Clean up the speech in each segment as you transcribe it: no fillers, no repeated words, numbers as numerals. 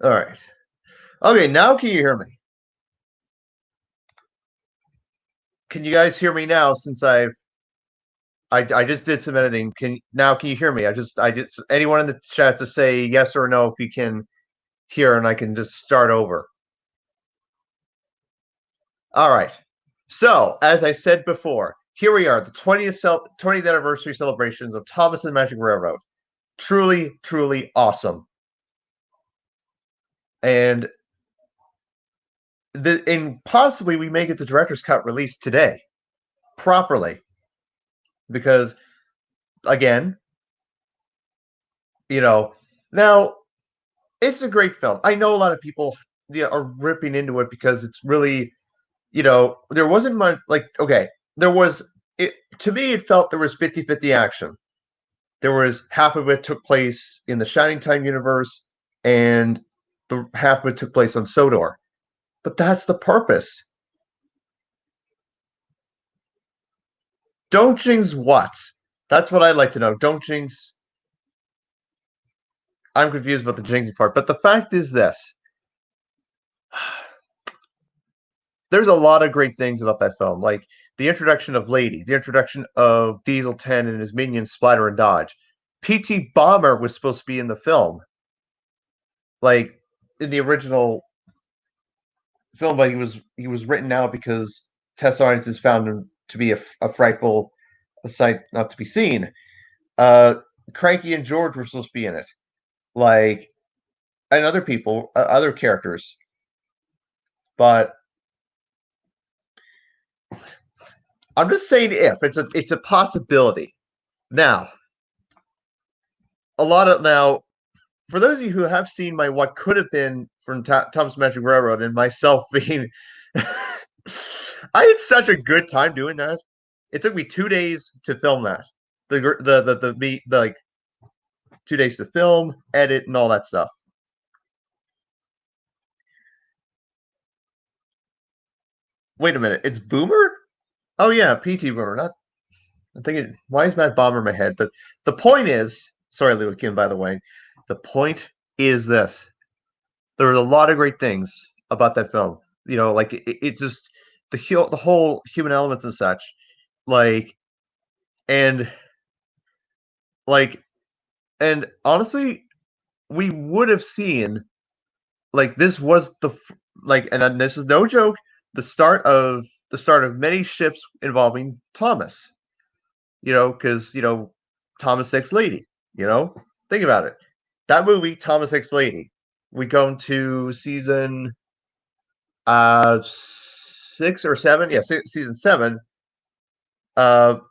All right. Okay, now can you hear me? Can you guys hear me now since I just did some editing. Can you hear me? I just anyone in the chat to say yes or no if you can hear and I can just start over. All right. So, as I said before, here we are, the 20th anniversary celebrations of Thomas and the Magic Railroad. Truly, truly awesome. And possibly we may get the director's cut released today properly because again, now it's a great film. I know a lot of people are ripping into it because it's really, there wasn't much okay, there was it to me it felt there was 50-50 action. There was half of it took place in the Shining Time universe and the half of it took place on Sodor. But that's the purpose. Don't jinx what? That's what I'd like to know. Don't jinx. I'm confused about the jinxing part. But the fact is this. There's a lot of great things about that film. Like the introduction of Lady, the introduction of Diesel 10 and his minions Splatter and Dodge. P.T. Bomber was supposed to be in the film. Like in the original film, but he was written out because test audiences found him to be a frightful sight not to be seen. Cranky and George were supposed to be in it, like, and other people, other characters, but I'm just saying if it's a possibility. Now, for those of you who have seen my what could have been from Thomas Magic Railroad and myself being, I had such a good time doing that. It took me 2 days to film that. The like 2 days to film, edit, and all that stuff. Wait a minute, it's Boomer? Oh yeah, PT Boomer. Not. I'm thinking, why is Matt Bomber in my head? But the point is, sorry, Lou Kim, by the way. The point is this: there are a lot of great things about that film. Like it just the whole human elements and such, like, and like, and honestly, we would have seen like this was and this is no joke, the start of many ships involving Thomas. Because Thomas X Lady. Think about it. That movie, Thomas X Lady. We go into season 6 or 7. Yeah, season 7. Thomas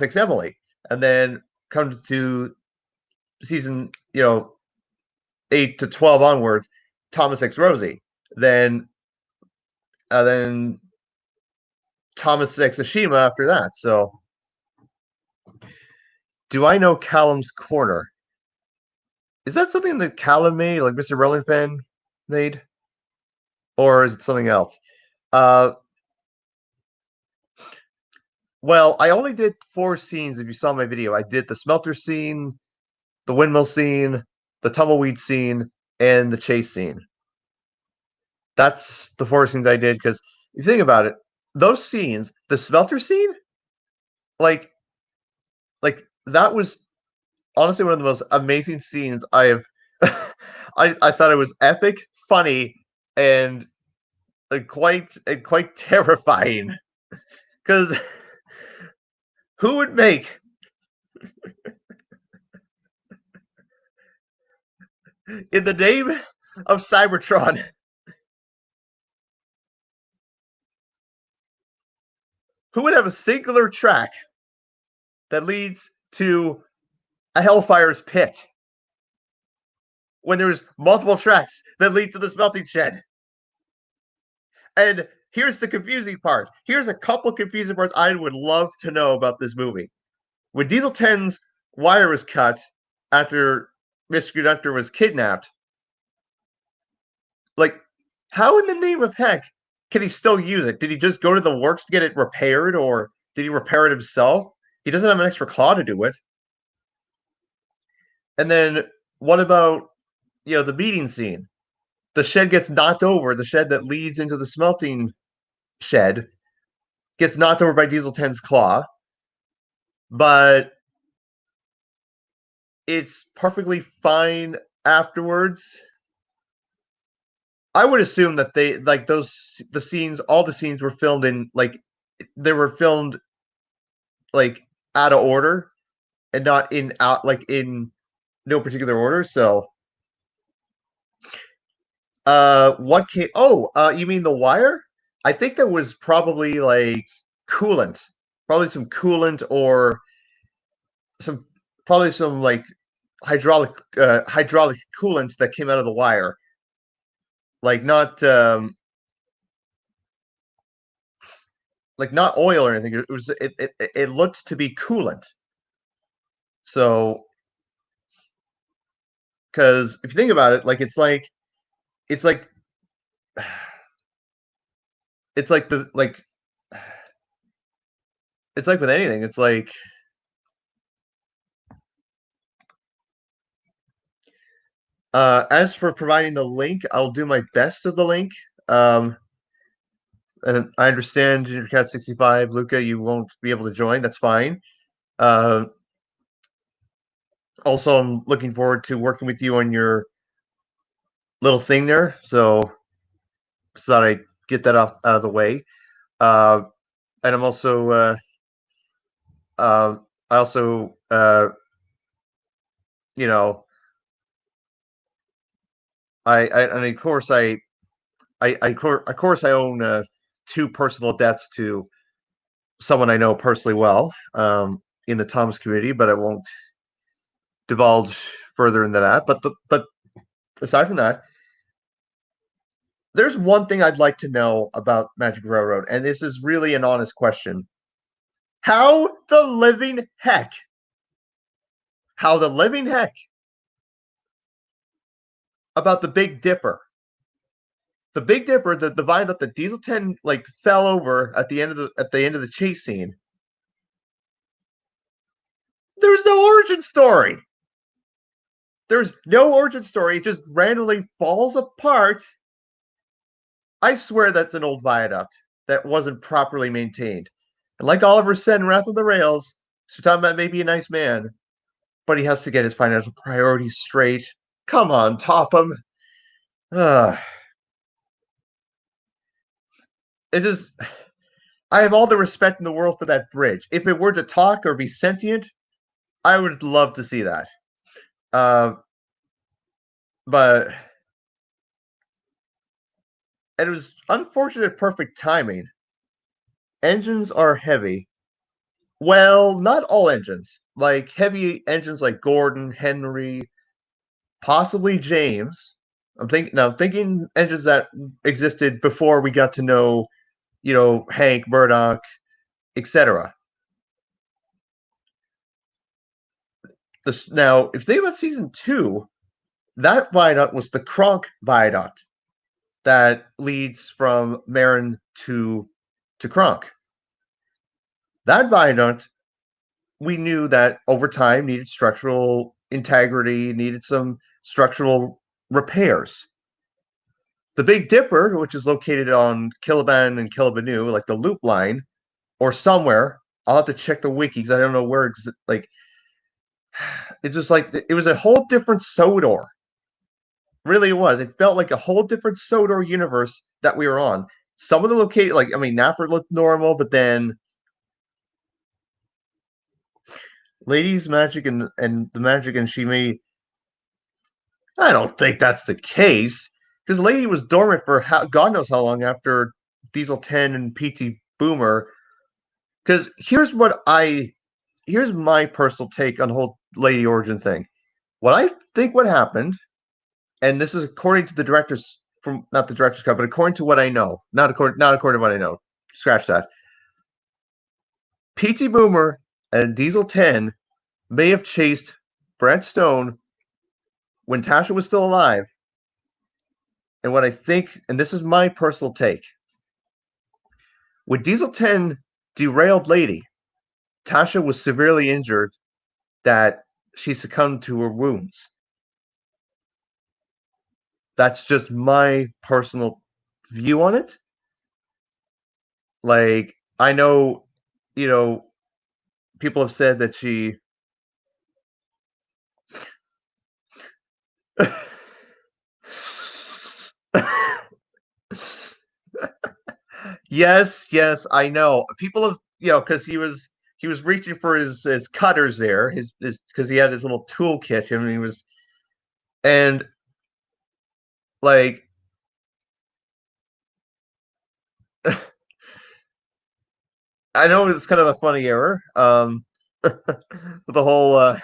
X Emily, and then come to season 8 to 12 onwards, Thomas X Rosie. Then Thomas X Ashima after that. So, do I know Callum's Corner? Is that something that Callum made, like Mr. Rolling Fan made? Or is it something else? Well, I only did 4 scenes. If you saw my video, I did the smelter scene, the windmill scene, the tumbleweed scene, and the chase scene. That's the 4 scenes I did, because if you think about it, those scenes, the smelter scene, like that was honestly one of the most amazing scenes I have. I thought it was epic, funny, and quite terrifying. Because who would make in the name of Cybertron? Who would have a singular track that leads to a Hellfire's pit when there's multiple tracks that lead to the smelting shed? And here's the confusing part. Here's a couple confusing parts I would love to know about this movie. When Diesel 10's wire was cut after Mr. Conductor was kidnapped, like, how in the name of heck can he still use it? Did he just go to the works to get it repaired, or did he repair it himself? He doesn't have an extra claw to do it. And then what about the meeting scene. The shed gets knocked over. The shed that leads into the smelting shed gets knocked over by Diesel 10's claw, but it's perfectly fine afterwards. I would assume that they like all the scenes were filmed in they were filmed like out of order and not in no particular order. So, what came? Oh, you mean The Wire? I think that was probably like coolant, probably some coolant or some probably some like hydraulic coolant that came out of The Wire, like not oil or anything. It looked to be coolant. So, because if you think about it, it's like it's like the like it's like with anything. It's like as for providing the link, I'll do my best of the link. And I understand GingerCat65, Luca, you won't be able to join. That's fine. Also, I'm looking forward to working with you on your little thing there. So thought I'd get that out of the way. And I'm also, I also, you know, and of course of course I own two personal debts to someone I know personally well in the Tom's community, but I won't divulge further into that. But aside from that, there's one thing I'd like to know about Magic Railroad, and this is really an honest question. How the living heck about the Big Dipper? The Big Dipper, the viaduct that Diesel 10 fell over at the end of the chase scene. There's no origin story. There's no origin story. It just randomly falls apart. I swear that's an old viaduct that wasn't properly maintained. And like Oliver said in Wrath of the Rails, Sutama may be a nice man, but he has to get his financial priorities straight. Come on, Topham. It just, I have all the respect in the world for that bridge. If it were to talk or be sentient, I would love to see that. But it was unfortunate perfect timing. Engines are heavy. Well, not all engines. Like heavy engines like Gordon, Henry, possibly James. I'm thinking engines that existed before we got to know, Hank, Murdoch, etc. Now, if you think about season 2, that viaduct was the Kronk viaduct that leads from Marin to Kronk. That viaduct, we knew that over time needed structural integrity, needed some structural repairs. The Big Dipper, which is located on Killaban and Killabanu, like the loop line, or somewhere, I'll have to check the wiki because I don't know where. It's just like it was a whole different Sodor. Really, it was. It felt like a whole different Sodor universe that we were on. Some of the located, Nafford looked normal, but then Lady's Magic and the Magic and she made. I don't think that's the case because Lady was dormant for God knows how long after Diesel 10 and PT Boomer. Because here's my personal take on the whole Lady Origin thing. What I think what happened, and this is according to the directors from not the director's cut, but according to what I know, not according to what I know. Scratch that. PT Boomer and Diesel 10 may have chased Brett Stone when Tasha was still alive. And what I think, and this is my personal take, when Diesel 10 derailed Lady, Tasha was severely injured that she succumbed to her wounds. That's just my personal view on it. Like, I know, you know, people have said that she. Yes, yes, I know. People have, because he was reaching for his cutters there, his because he had his little toolkit, and he was and like I know it's kind of a funny error, with the whole,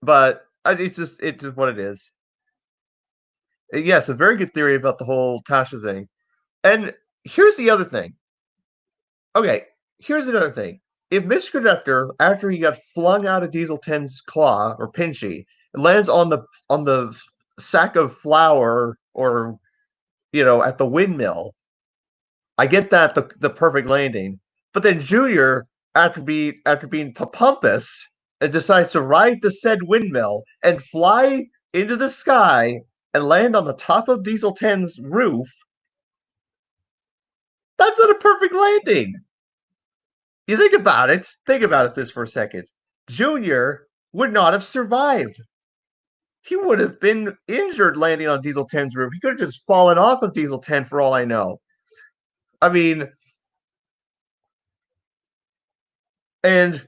but it's just what it is. Yes, a very good theory about the whole Tasha thing. And here's the other thing. Okay, here's another thing. If Mr. Conductor, after he got flung out of Diesel 10's claw or Pinchy, lands on the sack of flour or at the windmill, I get that the perfect landing. But then Junior, after being pompous, and decides to ride the said windmill and fly into the sky and land on the top of Diesel 10's roof. That's not a perfect landing. You think about it. Think about it this for a second. Junior would not have survived. He would have been injured landing on Diesel 10's roof. He could have just fallen off of Diesel 10 for all I know. I mean, and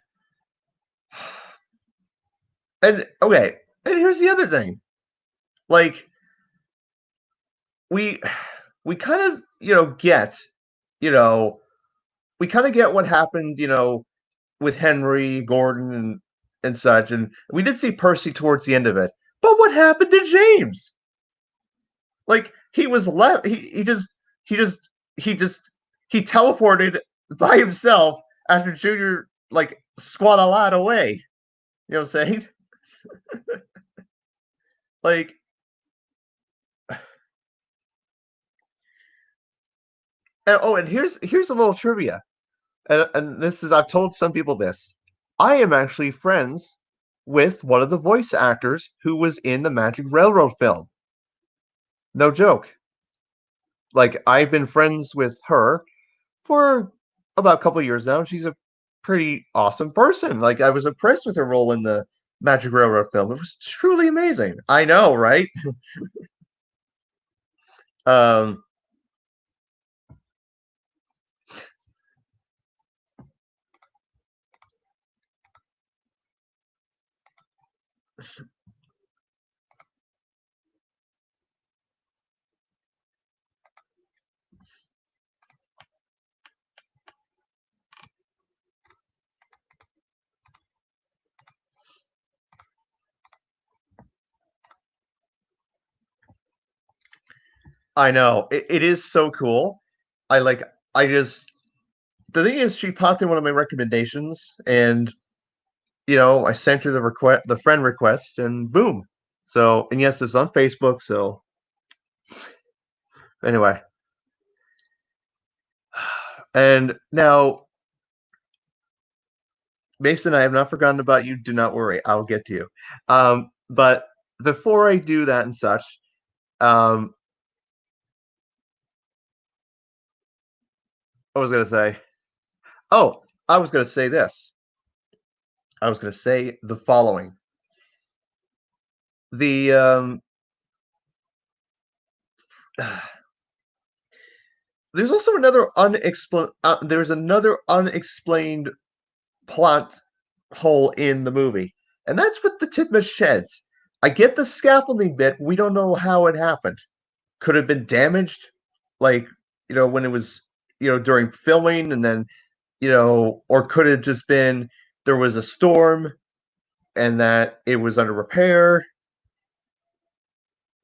okay, and here's the other thing. Like we we kind of get you know we kind of get what happened with Henry Gordon and such, and we did see Percy towards the end of it. But what happened to James? Like he was left. He just he just he teleported by himself after Junior like squat a lot away. You know what I'm saying? Like, and here's a little trivia, and this is, I've told some people this. I am actually friends with one of the voice actors who was in the Magic Railroad film. No joke. Like, I've been friends with her for about a couple of years now. She's a pretty awesome person. Like, I was impressed with her role in the Magic Railroad film. It was truly amazing. I know, right? Um, I know it is so cool. I like. I just the thing is, she popped in one of my recommendations, and I sent her the friend request, and boom. So, and yes, it's on Facebook. So anyway, and now, Mason, I have not forgotten about you. Do not worry, I'll get to you. But before I do that and such, um, I was gonna say. Oh, I was gonna say this. I was gonna say the following. The there's also another unexplained. There's another unexplained plot hole in the movie, and that's with the Titmus sheds. I get the scaffolding bit. We don't know how it happened. Could have been damaged, like when it was during filming, and then or could have just been there was a storm and that it was under repair.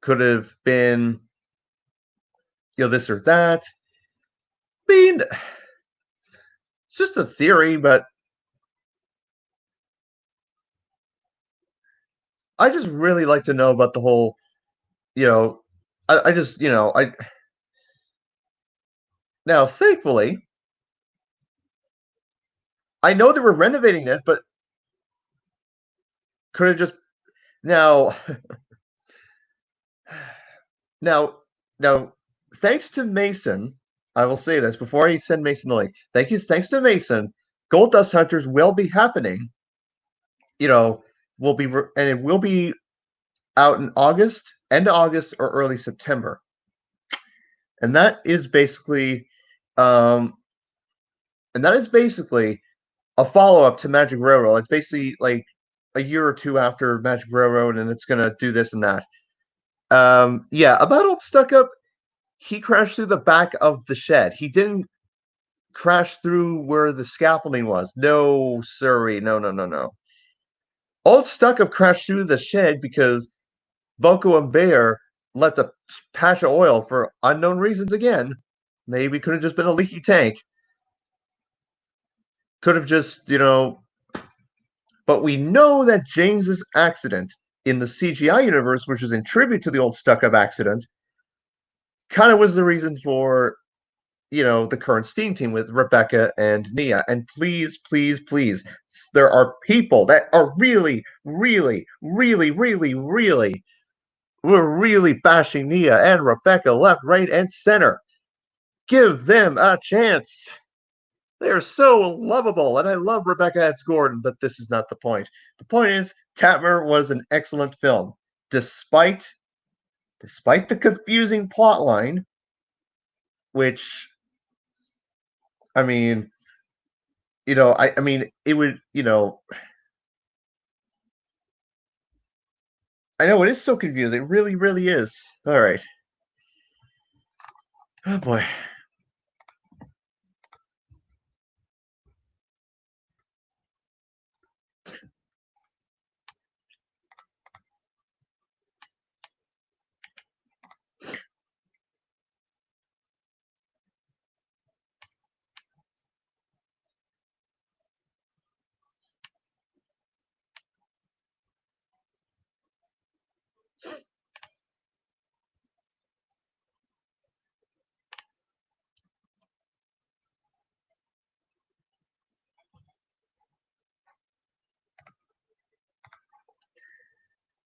Could have been this or that. I mean, it's just a theory, but I just really like to know about the whole. You know, I just I now thankfully I know they were renovating it, but could have just Now, now, now, thanks to Mason, I will say this before I send Mason the link. Thanks to Mason, Gold Dust Hunters will be happening. Will be and it will be out in August, end of August or early September, and that is basically, um, a follow up to Magic Railroad. It's basically like a year or two after Magic Railroad, and it's gonna do this and that. Yeah, about Old Stuck Up. He crashed through the back of the shed. He didn't crash through where the scaffolding was. No, sorry, no, no, no, no. Old Stuck Up crashed through the shed because Bunko and Bear left a patch of oil for unknown reasons again. Maybe could have just been a leaky tank. Could have just, but we know that James's accident in the CGI universe, which is in tribute to the Old Stuck Up accident, kind of was the reason for, the current Steam team with Rebecca and Nia. And please, please, please, there are people that are really, really, really, really, really, we're really bashing Nia and Rebecca left, right, and center. Give them a chance. They are so lovable, and I love Rebecca X. Gordon, but this is not the point. The point is, TATMR was an excellent film, despite the confusing plotline, which, I mean, I mean, it would, I know it is so confusing. It really, really is. All right. Oh boy.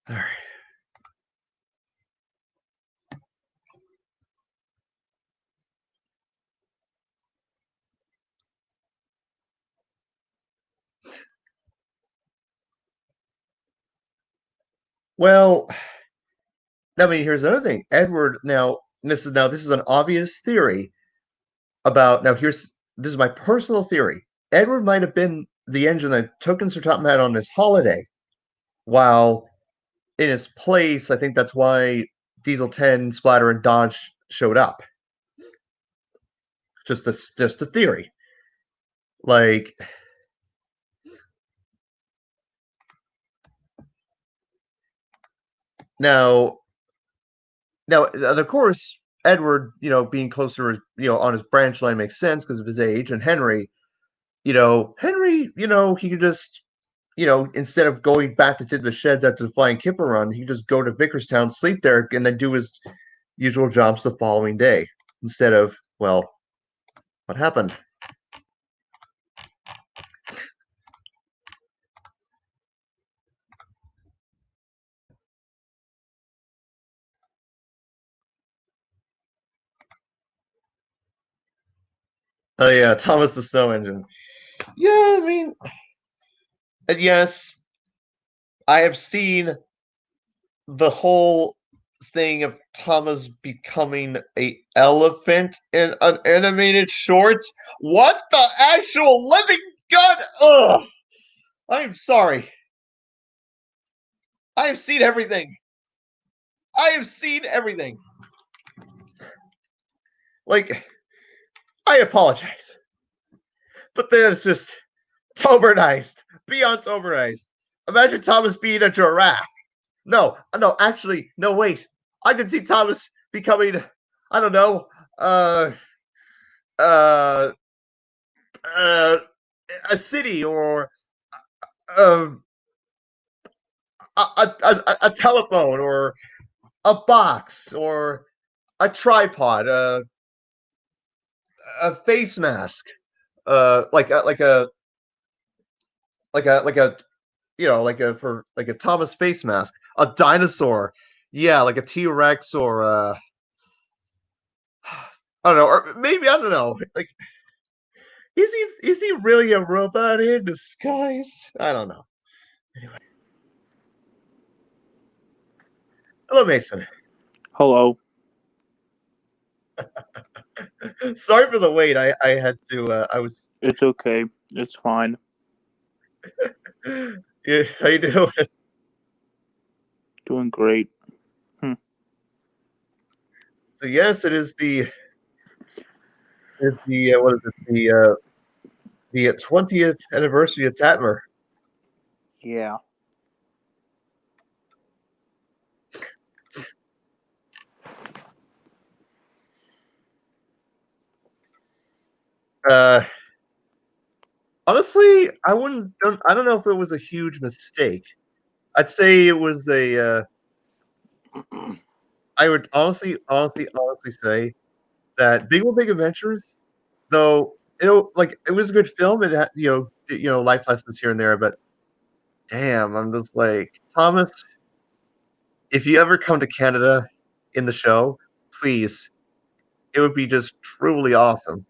All right. Well, I mean, here's another thing. Edward, this is an obvious theory about this is my personal theory. Edward might have been the engine that took Sir Topham Hatt on his holiday, while in his place, I think that's why Diesel 10, Splatter, and Dodge showed up. Just a theory. Like, now, of course, Edward, being closer, on his branch line makes sense because of his age, and Henry, he could just, instead of going back to the sheds after the Flying Kipper run, he could just go to Vickerstown, sleep there, and then do his usual jobs the following day instead of, well, what happened? Oh yeah, Thomas the Snow Engine. Yeah, I mean, and yes, I have seen the whole thing of Thomas becoming a elephant in an animated short. What the actual living god? Ugh! I'm sorry. I have seen everything. I have seen everything. Like, I apologize, but then it's just Tobernized, beyond Tobernized. Imagine Thomas being a giraffe. No, no, actually, no, wait. I could see Thomas becoming, I don't know, uh, uh, a city or um, a telephone or a box or a tripod, a face mask, like a like a Thomas face mask, a dinosaur, yeah, like a T-Rex or I don't know, or maybe I don't know, like is he really a robot in disguise? I don't know. Anyway, hello, Mason. Hello. Sorry for the wait. I had to. I was. It's okay. It's fine. Yeah, how you doing? Doing great. So yes, it is the what is it the 20th anniversary of TATMR. Yeah. Uh, honestly, I don't know if it was a huge mistake. I'd say it was a. I would honestly say that Big World Big Adventures, though it was a good film. It had life lessons here and there, but damn, I'm just like Thomas. If you ever come to Canada in the show, please, it would be just truly awesome.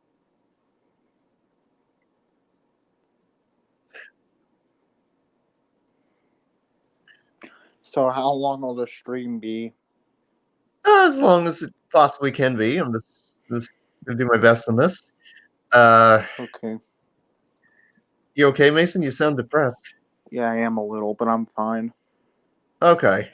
So how long will the stream be? As long as it possibly can be. I'm just gonna do my best on this. Okay. You okay, Mason? You sound depressed. Yeah, I am a little, but I'm fine. Okay.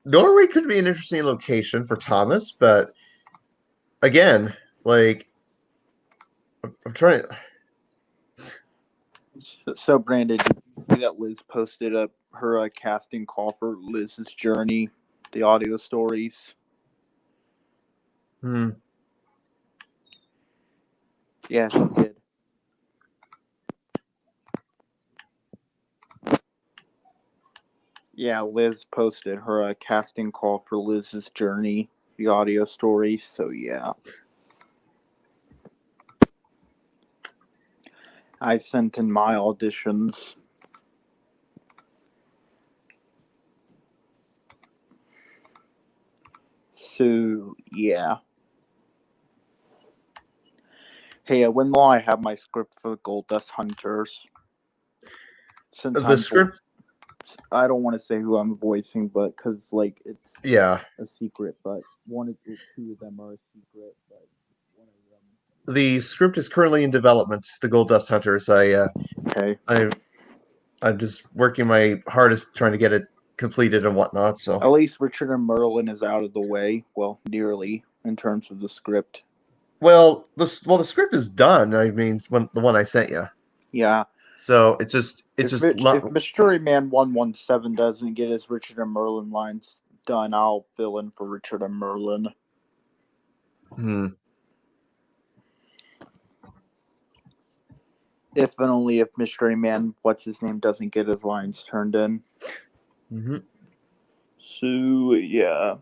Norway could be an interesting location for Thomas, but again, like I'm trying. So Brandon, did you see that Liz posted up her casting call for Liz's journey, the audio stories? Hmm. Yeah, she did. Yeah, Liz posted her casting call for Liz's journey, the audio stories. So yeah, I sent in my auditions. So yeah. Hey, when will I have my script for Gold Dust Hunters? Since The script, I don't want to say who I'm voicing, but because it's yeah. a secret. But two of them are a secret. But one of them. The script is currently in development. The Gold Dust Hunters. Okay. I'm just working my hardest trying to get it completed and whatnot. So At least Richard and Merlin is out of the way. Well, nearly in terms of the script. the script is done. I mean, the one I sent you. Yeah. So it's just If Mystery Man 117 doesn't get his Richard and Merlin lines done, I'll fill in for Richard and Merlin. If and only if Mystery Man, what's his name, doesn't get his lines turned in. Mm-hmm. So, yeah.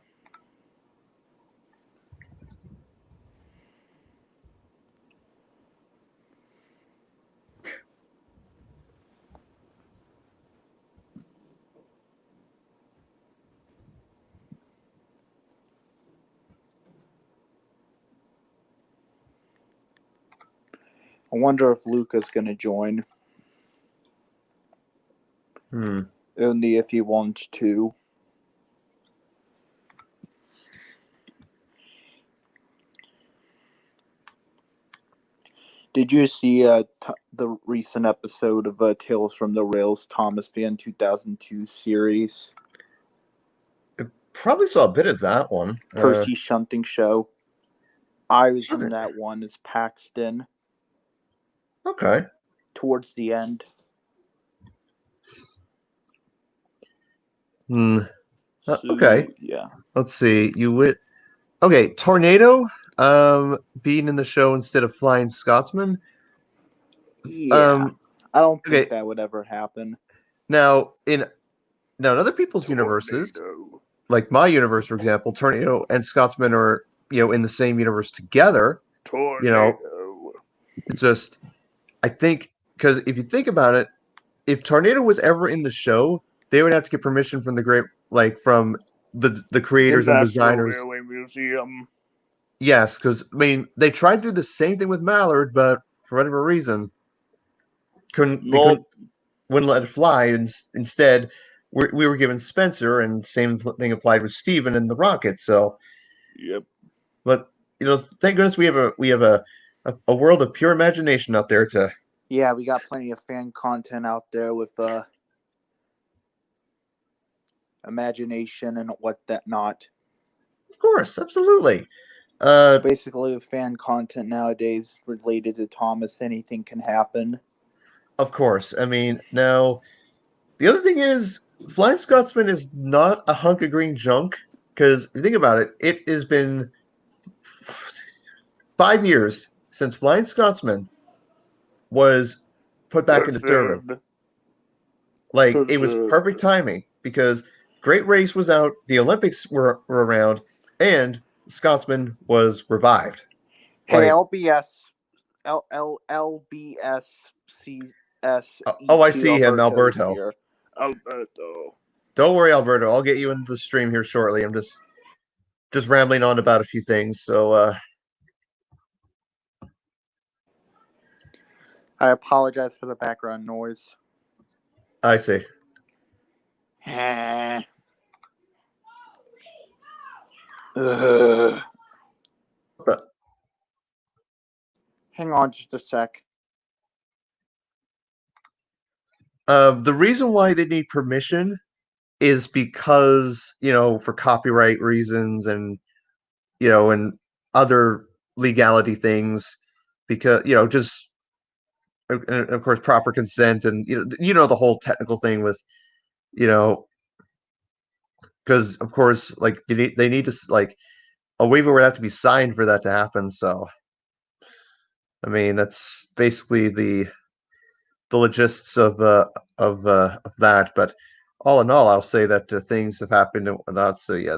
I wonder if Luca's going to join. Only if he wants to. Did you see the recent episode of Tales from the Rails Thomas Fan 2002 series? I probably saw a bit of that one. Percy Shunting Show. I was in that one as Paxton. Okay. Towards the end. Okay. Yeah. Let's see. Okay, Tornado being in the show instead of Flying Scotsman. Yeah. I don't think that would ever happen. Now, in Now, in other people's universes, like my universe, for example, Tornado and Scotsman are in the same universe together. It's just I think because if you think about it, if Tornado was ever in the show, they would have to get permission from from the creators and designers. Railway Museum. Yes, because they tried to do the same thing with Mallard, but for whatever reason, wouldn't let it fly. And instead, we were given Spencer, and same thing applied with Steven and the Rocket. So, yep. But thank goodness we have a world of pure imagination out there to. Yeah, we got plenty of fan content out there with imagination and what that not. Of course, absolutely. Basically, with fan content nowadays related to Thomas, anything can happen. Of course. Now, the other thing is, Flying Scotsman is not a hunk of green junk, because if you think about it, it has been 5 years since Flying Scotsman was put back into service. It was perfect timing, because Great Race was out, the Olympics were around, and Scotsman was revived. Hey, LBS, LBSCS. I see him, Alberto. Here. Alberto. Don't worry, Alberto. I'll get you into the stream here shortly. I'm just rambling on about a few things. So, I apologize for the background noise. I see. Hang on just a sec. The reason why they need permission is because, for copyright reasons and, and other legality things, because, just, of course, proper consent and, the whole technical thing with, because, of course, they need to, a waiver would have to be signed for that to happen. So, that's basically the logistics of that. But all in all, I'll say that things have happened and whatnot. So yeah,